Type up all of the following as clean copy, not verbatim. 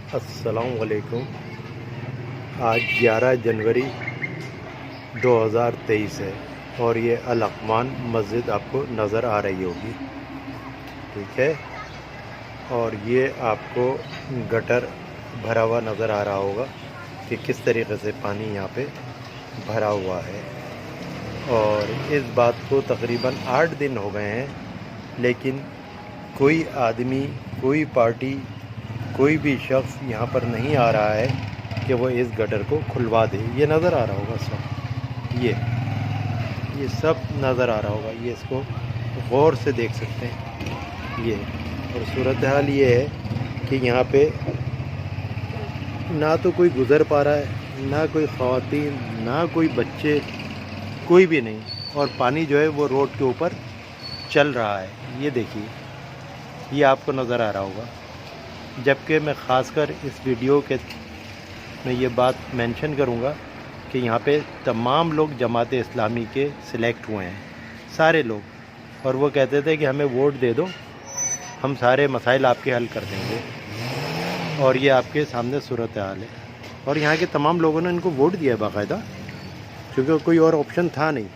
अस्सलाम वालेकुम। आज 11 जनवरी 2023 है और ये अल अक़मान मस्जिद आपको नज़र आ रही होगी, ठीक है। और ये आपको गटर भरा हुआ नज़र आ रहा होगा कि किस तरीक़े से पानी यहाँ पे भरा हुआ है। और इस बात को तकरीबन 8 दिन हो गए हैं, लेकिन कोई आदमी, कोई पार्टी, कोई भी शख्स यहाँ पर नहीं आ रहा है कि वो इस गटर को खुलवा दे। ये नज़र आ रहा होगा सब, ये सब नज़र आ रहा होगा, ये इसको गौर से देख सकते हैं ये। और सूरत हाल ये है कि यहाँ पे ना तो कोई गुज़र पा रहा है, ना कोई ख़वातीन, ना कोई बच्चे, कोई भी नहीं। और पानी जो है वो रोड के ऊपर चल रहा है, ये देखिए, ये आपको नज़र आ रहा होगा। जबकि मैं ख़ासकर इस वीडियो के में ये बात मेंशन करूँगा कि यहाँ पे तमाम लोग जमात इस्लामी के सिलेक्ट हुए हैं, सारे लोग। और वो कहते थे कि हमें वोट दे दो, हम सारे मसाइल आपके हल कर देंगे। और ये आपके सामने सूरत हाल है। और यहाँ के तमाम लोगों ने इनको वोट दिया है बाकायदा, क्योंकि कोई और ऑप्शन था नहीं,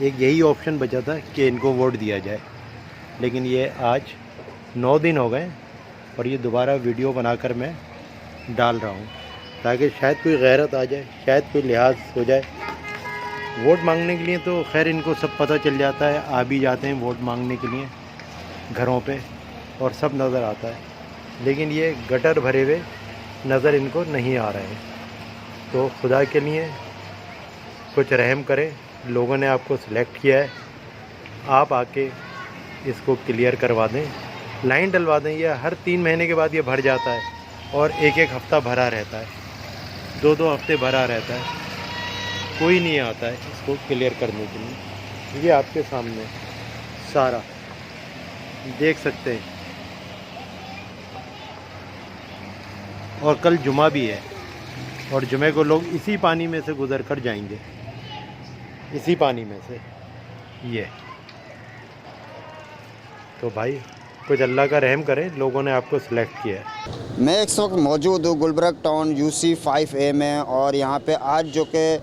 एक यही ऑप्शन बचा था कि इनको वोट दिया जाए। लेकिन ये आज 9 दिन हो गए और ये दोबारा वीडियो बनाकर मैं डाल रहा हूँ ताकि शायद कोई गैरत आ जाए, शायद कोई लिहाज हो जाए। वोट मांगने के लिए तो खैर इनको सब पता चल जाता है, आ भी जाते हैं वोट मांगने के लिए घरों पे, और सब नज़र आता है। लेकिन ये गटर भरे हुए नज़र इनको नहीं आ रहे हैं। तो खुदा के लिए कुछ रहम करें, लोगों ने आपको सिलेक्ट किया है, आप आके इसको क्लियर करवा दें, लाइन डलवा दें। ये हर 3 महीने के बाद ये भर जाता है और एक हफ़्ता भरा रहता है, 2 हफ़्ते भरा रहता है, कोई नहीं आता है इसको क्लियर करने के लिए। ये आपके सामने सारा देख सकते हैं। और कल जुमा भी है और जुमे को लोग इसी पानी में से गुज़र कर जाएंगे, इसी पानी में से। ये तो भाई कुछ अल्लाह का रहम करें, लोगों ने आपको सिलेक्ट किया है। मैं इस वक्त मौजूद हूँ गुलबर्ग टाउन UC5A में। और यहाँ पे आज जो कि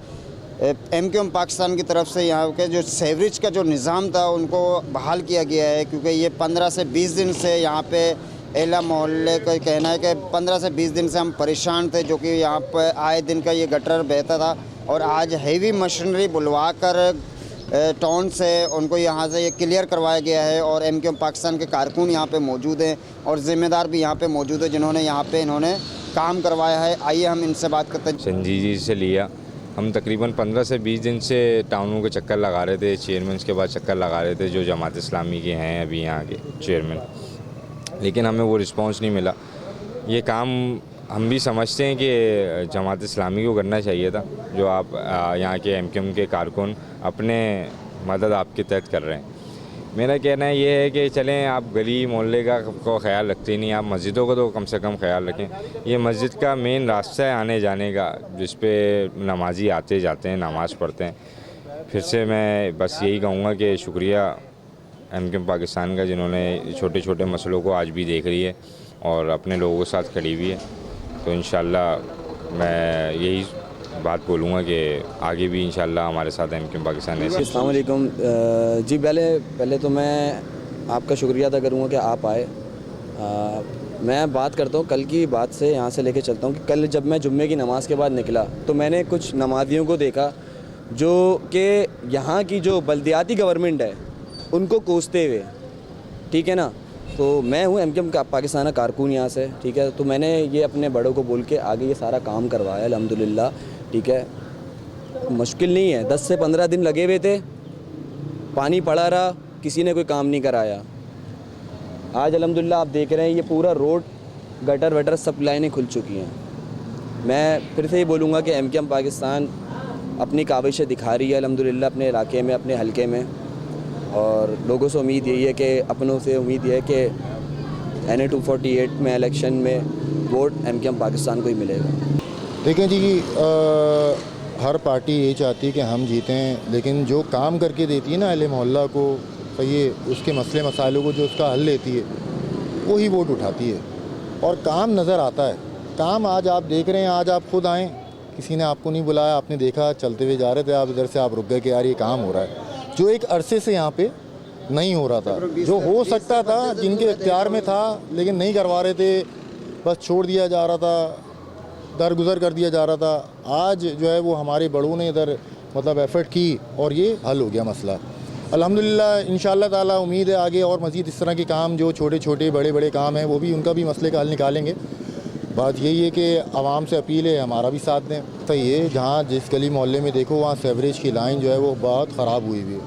MQM पाकिस्तान की तरफ से यहाँ के जो सेवरेज का जो निज़ाम था उनको बहाल किया गया है, क्योंकि ये 15 से 20 दिन से यहाँ पे एला मोहल्ले का कहना है कि 15 से 20 दिन से हम परेशान थे, जो कि यहाँ पर आए दिन का ये गटर बहता था। और आज हैवी मशीनरी बुलवा कर टाउन से उनको यहाँ से ये क्लियर करवाया गया है। और MQM पाकिस्तान के कारकुन यहाँ पे मौजूद हैं और ज़िम्मेदार भी यहाँ पे मौजूद है, जिन्होंने यहाँ पे इन्होंने काम करवाया है। आइए हम इनसे बात करते हैं। संजीदगी से लिया, हम तकरीबन 15 से 20 दिन से टाउनों के चक्कर लगा रहे थे, चेयरमैन के बाद चक्कर लगा रहे थे जो जमात इस्लामी के हैं अभी यहाँ के चेयरमैन, लेकिन हमें वो रिस्पॉन्स नहीं मिला। ये काम हम भी समझते हैं कि जमात इस्लामी को करना चाहिए था, जो आप यहाँ के MQM के कारकुन अपने मदद आपके तहत कर रहे हैं। मेरा कहना ये है कि चलें, आप गली मोहल्ले को ख्याल रखते नहीं, आप मस्जिदों का तो कम से कम ख्याल रखें। ये मस्जिद का मेन रास्ता है आने जाने का, जिस पे नमाजी आते जाते हैं, नमाज़ पढ़ते हैं। फिर से मैं बस यही कहूँगा कि शुक्रिया MQM पाकिस्तान का, जिन्होंने छोटे छोटे मसलों को आज भी देख रही है और अपने लोगों के साथ खड़ी हुई है। तो इंशाल्लाह मैं यही बात बोलूँगा कि आगे भी इंशाल्लाह हमारे साथ MQM पाकिस्तान ऐसे। अस्सलाम वालेकुम जी, पहले तो मैं आपका शुक्रिया अदा करूँगा कि आप आए। मैं बात करता हूँ कल की बात से, यहाँ से लेके चलता हूँ कि कल जब मैं जुम्मे की नमाज़ के बाद निकला तो मैंने कुछ नमाजियों को देखा जो कि यहाँ की जो बल्दियाती गवर्नमेंट है उनको कोसते हुए, ठीक है ना। तो मैं हूँ MQM का पाकिस्तान कारकुन यहाँ से, ठीक है। तो मैंने ये अपने बड़ों को बोल के आगे ये सारा काम करवाया अल्हम्दुलिल्लाह, ठीक है। मुश्किल नहीं है, 10 से 15 दिन लगे हुए थे, पानी पड़ा रहा, किसी ने कोई काम नहीं कराया। आज अल्हम्दुलिल्लाह आप देख रहे हैं ये पूरा रोड, गटर वटर सब लाइनें खुल चुकी हैं। मैं फिर से ये बोलूँगा कि MQM पाकिस्तान अपनी काबिशें दिखा रही है अल्हम्दुलिल्लाह अपने इलाके में, अपने हलके में। और लोगों से उम्मीद यही है कि अपनों से उम्मीद ये है कि NA 248 में इलेक्शन में वोट MQM पाकिस्तान को ही मिलेगा। देखें जी, हर पार्टी यही चाहती है कि हम जीतें, लेकिन जो काम करके देती है ना अहले मोहल्ला को, सही है, उसके मसले मसाइलों को जो उसका हल लेती है वही वोट उठाती है। और काम नज़र आता है, काम आज आप देख रहे हैं, आज आप खुद आए, किसी ने आपको नहीं बुलाया, आपने देखा चलते हुए जा रहे थे आप, इधर से आप रुक गए कि यार ये काम हो रहा है जो एक अरसे से यहाँ पे नहीं हो रहा था, जो हो सकता था, जिनके इख्तियार में था लेकिन नहीं करवा रहे थे, बस छोड़ दिया जा रहा था, दरगुजर कर दिया जा रहा था। आज जो है वो हमारे बड़ों ने इधर मतलब एफ़र्ट की और ये हल हो गया मसला अल्हम्दुलिल्लाह। इंशाअल्लाह ताला उम्मीद है आगे और मज़ीद इस तरह के काम जो छोटे छोटे बड़े बड़े काम हैं वो भी उनका भी मसले का हल निकालेंगे। बात यही है कि आवाम से अपील है हमारा भी साथ दें। तो ये जहाँ जिस गली मोहल्ले में देखो वहाँ सेवरेज की लाइन जो है वो बहुत ख़राब हुई हुई है,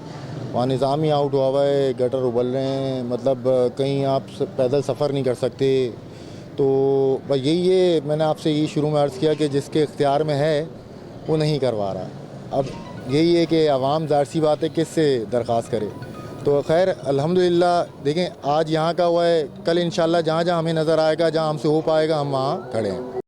वहाँ निज़ाम ही आउट हुआ हुआ है, गटर उबल रहे हैं, मतलब कहीं आप पैदल सफ़र नहीं कर सकते। तो बस यही है, मैंने आपसे यही शुरू में अर्ज़ किया कि जिसके इख्तियार में है वो नहीं करवा रहा। अब यही है कि आवाम ज़ाहिर सी बात है किससे दरख्वास्त करे। तो खैर अल्हम्दुलिल्लाह देखें आज यहाँ का हुआ है, कल इंशाल्लाह जहाँ जहाँ हमें नज़र आएगा, जहाँ हमसे हो पाएगा हम वहाँ खड़े हैं।